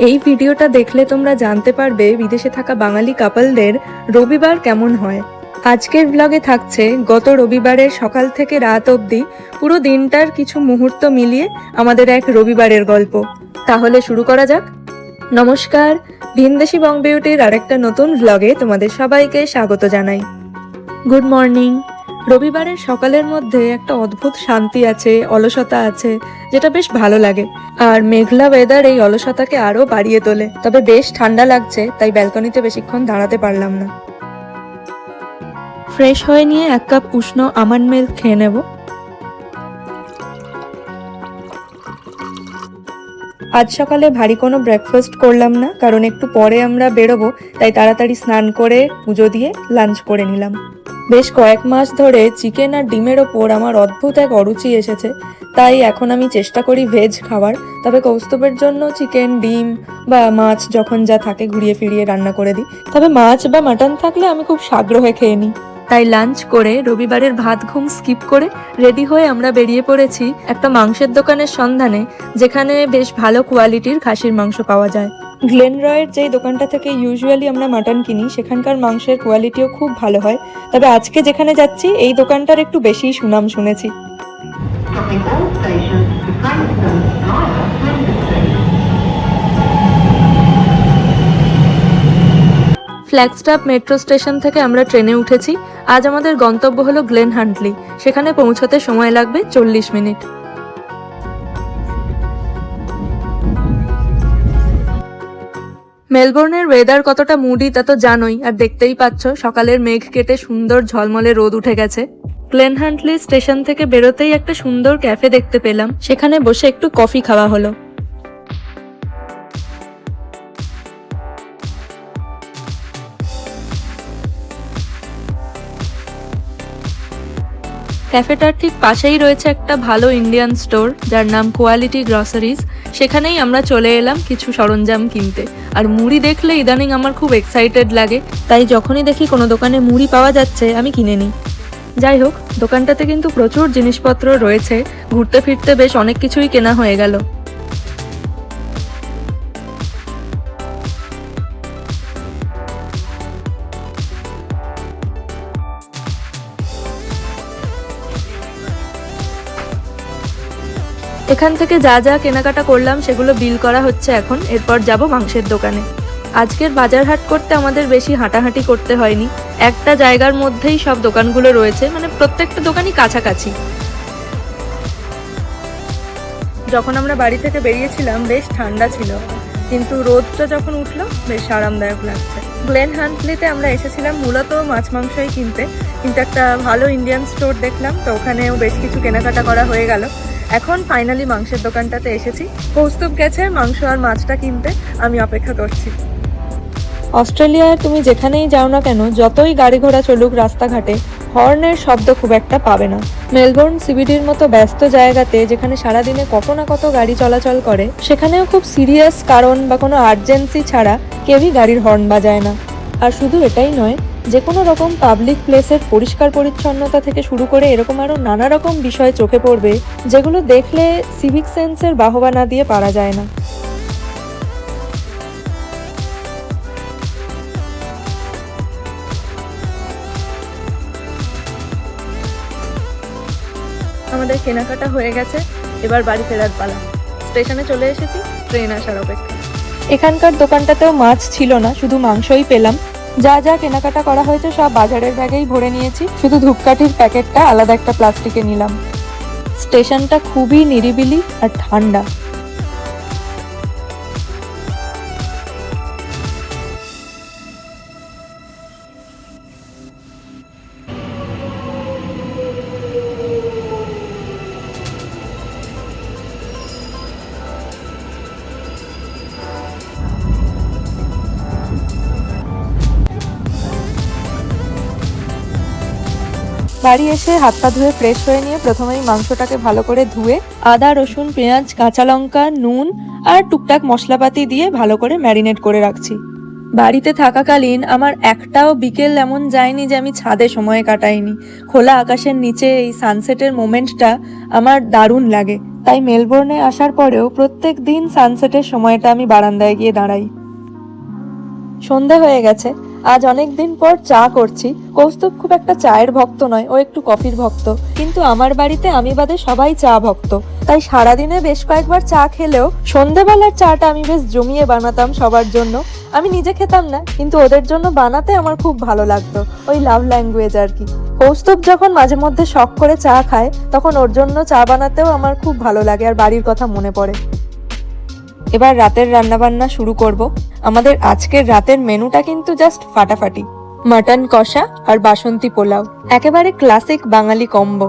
এই ভিডিওটা দেখলে তোমরা জানতে পারবে বিদেশে থাকা বাঙালি কাপলদের রবিবার কেমন হয়। আজকের ব্লগে থাকছে গত রবিবারের সকাল থেকে রাত অবধি পুরো দিনটার কিছু মুহূর্ত মিলিয়ে আমাদের এক রবিবারের গল্প। তাহলে শুরু করা যাক। নমস্কার, ভিনদেশি বং বিউটির আরেকটা নতুন ব্লগে তোমাদের সবাইকে স্বাগত জানাই। Good morning. রবিবারের সকালের মধ্যে একটা অদ্ভুত শান্তি আছে, অলসতা আছে, যেটা বেশ ভালো লাগে। আর মেঘলা ওয়েদার এই অলসতাকে আরো বাড়িয়ে তোলে। তবে বেশ ঠান্ডা লাগছে, তাই ব্যালকনিতে বেশিক্ষণ দাঁড়াতে পারলাম না। ফ্রেশ হয়ে নিয়ে এক কাপ উষ্ণ আমন্ড মিল্ক খেয়ে নেব। আজ সকালে ভারী কোনো ব্রেকফাস্ট করলাম না, কারণ একটু পরে আমরা বেরোবো, তাই তাড়াতাড়ি স্নান করে পুজো দিয়ে লাঞ্চ করে নিলাম। বেশ কয়েক মাস ধরে চিকেন আর ডিমের ওপর আমার অদ্ভুত এক অরুচি এসেছে, তাই এখন আমি চেষ্টা করি ভেজ খাওয়ার। তবে কৌস্তবের জন্য চিকেন, ডিম বা মাছ যখন যা থাকে ঘুরিয়ে ফিরিয়ে রান্না করে দিই। তবে মাছ বা মাটন থাকলে আমি খুব সাগ্রহে খেয়ে নিই। তাই লাঞ্চ করে রবিবারের ভাত ঘুম স্কিপ করে রেডি হয়ে আমরা বেরিয়ে পড়েছি একটা মাংসের দোকানের সন্ধানে, যেখানে বেশ ভালো কোয়ালিটির খাসির মাংস পাওয়া যায়। গ্লেনরয়ের যেই দোকানটা থেকে ইউজুয়ালি আমরা মাটন কিনি, সেখানকার মাংসের কোয়ালিটিও খুব ভালো হয়। তবে আজকে যেখানে যাচ্ছি এই দোকানটার একটু বেশিই সুনাম শুনেছি। ফ্ল্যাগস্টাফ মেট্রো স্টেশন থেকে আমরা ট্রেনে উঠেছি। আজ আমাদের গন্তব্য হলো গ্লেন হান্টলি। সেখানে পৌঁছতে সময় লাগবে 40 মিনিট। মেলবোর্নের ওয়েদার কতটা মুডি তা তো জানোই, আর দেখতেই পাচ্ছ সকালের মেঘ কেটে সুন্দর ঝলমলে রোদ উঠে গেছে। গ্লেন হান্টলি স্টেশন থেকে বেরোতেই একটা সুন্দর ক্যাফে দেখতে পেলাম, সেখানে বসে একটু কফি খাওয়া হলো। ক্যাফেটার ঠিক পাশেই রয়েছে একটা ভালো ইন্ডিয়ান স্টোর, যার নাম কোয়ালিটি গ্রসারিজ। সেখানেই আমরা চলে এলাম কিছু সরঞ্জাম কিনতে। আর মুড়ি দেখলে ইদানিং আমার খুব এক্সাইটেড লাগে, তাই যখনই দেখি কোনো দোকানে মুড়ি পাওয়া যাচ্ছে আমি কিনে নিই। যাই হোক, দোকানটাতে কিন্তু প্রচুর জিনিসপত্র রয়েছে, ঘুরতে ফিরতে বেশ অনেক কিছুই কেনা হয়ে গেল। এখান থেকে যা যা কেনাকাটা করলাম সেগুলো বিল করা হচ্ছে এখন। এরপর যাব মাংসের দোকানে। আজকের বাজার হাট করতে আমাদের বেশি হাঁটাহাঁটি করতে হয়নি, একটা জায়গার মধ্যেই সব দোকানগুলো রয়েছে, মানে প্রত্যেকটা দোকানই কাছাকাছি। যখন আমরা বাড়ি থেকে বেরিয়েছিলাম বেশ ঠান্ডা ছিল, কিন্তু রোদটা যখন উঠলো বেশ আরামদায়ক লাগছে। গ্লেন হান্টলিতে আমরা এসেছিলাম মূলত মাছ মাংসই কিনতে, কিন্তু একটা ভালো ইন্ডিয়ান স্টোর দেখলাম, তো ওখানেও বেশ কিছু কেনাকাটা করা হয়ে গেল। এখন ফাইনালি মাংসের দোকানটাতে এসেছি। কৌস্তব গেছে মাংস আর মাছটা কিনতে, আমি অপেক্ষা করছি। অস্ট্রেলিয়ায় তুমি যেখানেই যাও না কেন, যতই গাড়ি ঘোড়া চলুক রাস্তাঘাটে, হর্নের শব্দ খুব একটা পাবে না। মেলবোর্ন সিবিডির মতো ব্যস্ত জায়গাতে, যেখানে সারাদিনে কত না কত গাড়ি চলাচল করে, সেখানেও খুব সিরিয়াস কারণ বা কোনো আর্জেন্সি ছাড়া কেউই গাড়ির হর্ন বাজায় না। আর শুধু এটাই নয়, যে কোনো রকম পাবলিক প্লেসের পরিষ্কার পরিচ্ছন্নতা থেকে শুরু করে এরকম আরো নানা রকম বিষয় চোখে পড়বে, যেগুলো দেখলে সিভিক সেন্সের বাহবা না দিয়ে পারা যায় না। আমাদের কেনাকাটা হয়ে গেছে, এবার বাড়ি ফেরার পালা। স্টেশনে চলে এসেছি, ট্রেন আসার অপেক্ষা। এখানকার দোকানটাতেও মাছ ছিল না, শুধু মাংসই পেলাম। যা যা কেনাকাটা করা হয়েছে সব বাজারের ব্যাগেই ভরে নিয়েছি, শুধু ধূপকাঠির প্যাকেটটা আলাদা একটা প্লাস্টিকে নিলাম। স্টেশনটা খুবই নিরিবিলি আর ঠান্ডা। বাড়ি এসে হাত পা ধুয়ে ফ্রেশ হয়ে নিয়ে প্রথমেই মাংসটাকে ভালো করে ধুয়ে আদা, রসুন, পেঁয়াজ, কাঁচা লঙ্কা, নুন আর টুকটাক মশলাপাতি দিয়ে ভালো করে ম্যারিনেট করে রাখছি। বাড়িতে থাকাকালীন আমার একটাও বিকেল এমন যায়নি যে আমি ছাদে সময় কাটাইনি। খোলা আকাশের নিচে এই সানসেটের মোমেন্টটা আমার দারুণ লাগে। তাই মেলবোর্নে আসার পরেও প্রত্যেক দিন সানসেটের সময়টা আমি বারান্দায় গিয়ে দাঁড়াই। সন্ধে হয়ে গেছে, আজ অনেক দিন পর চা করছি। কৌস্তুভ খুব একটা চায়ের ভক্ত নয়, ও একটু কফির ভক্ত, কিন্তু আমার বাড়িতে আমি বাদে সবাই চা ভক্ত। তাই সারাদিনে বেশ কয়েকবার চা খেলেও সন্ধেবেলার চাটা আমি বেশ জমিয়ে বানাতাম সবার জন্য। আমি নিজে খেতাম না, কিন্তু ওদের জন্য বানাতে আমার খুব ভালো লাগতো। ওই লাভ ল্যাঙ্গুয়েজ আর কি। কৌস্তুভ যখন মাঝে মধ্যে শখ করে চা খায়, তখন ওর জন্য চা বানাতেও আমার খুব ভালো লাগে আর বাড়ির কথা মনে পড়ে। এবার রাতের রান্নাবান্না শুরু করব। আমাদের আজকের রাতের মেনুটা কিন্তু জাস্ট ফাটাফাটি। মাটন কষা আর বাসন্তী পোলাও, একেবারে ক্লাসিক বাঙালি কম্বো।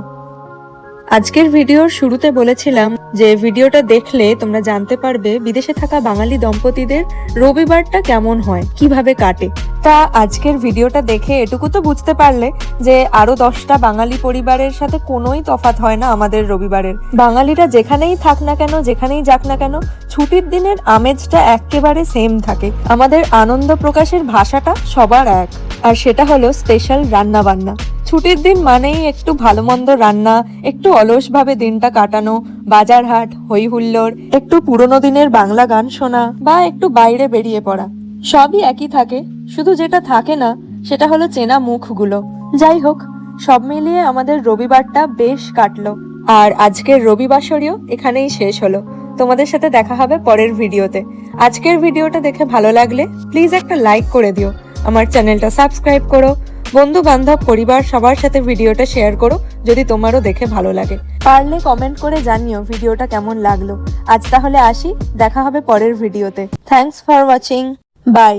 আজকের ভিডিওর শুরুতে বলেছিলাম যে ভিডিওটা দেখলে তোমরা জানতে পারবে বিদেশে থাকা বাঙালি দম্পতিদের রবিবারটা কেমন হয়, কিভাবে কাটে। তা আজকের ভিডিওটা দেখে এটুকু তো বুঝতে পারলে যে আরো 10টা বাঙালি পরিবারের সাথে কোনোই তফাৎ হয় না আমাদের রবিবারের। বাঙালিরা যেখানেই থাক না কেন, যেখানেই যাক না কেন, ছুটির দিনের আমেজটা একেবারে সেম থাকে। আমাদের আনন্দ প্রকাশের ভাষাটা সবার এক, আর সেটা হলো স্পেশাল রান্না বান্না। ছুটির দিন মানেই একটু ভালো মন্দ রান্না, একটু অলসভাবে দিনটা কাটানো, বাজার হাট, হই হুল্লোড়, একটু পুরোনো দিনের বাংলা গান শোনা বা একটু বাইরে বেরিয়ে পড়া। সবই একই থাকে, শুধু যেটা থাকে না সেটা হলো চেনা মুখগুলো। যাই হোক, সব মিলিয়ে আমাদের রবিবারটা বেশ কাটলো। আর আজকের রবিবাসরীয় এখানেই শেষ হলো। তোমাদের সাথে দেখা হবে পরের ভিডিওতে। আজকের ভিডিওটা দেখে ভালো লাগলে প্লিজ একটা লাইক করে দিও, আমার চ্যানেলটা সাবস্ক্রাইব করো, বন্ধু বান্ধব পরিবার সবার সাথে ভিডিওটা শেয়ার করো যদি তোমারও দেখে ভালো লাগে। পারলে কমেন্ট করে জানিও ভিডিওটা কেমন লাগলো। আজ তাহলে আসি, দেখা হবে পরের ভিডিওতে। Thanks for watching, by.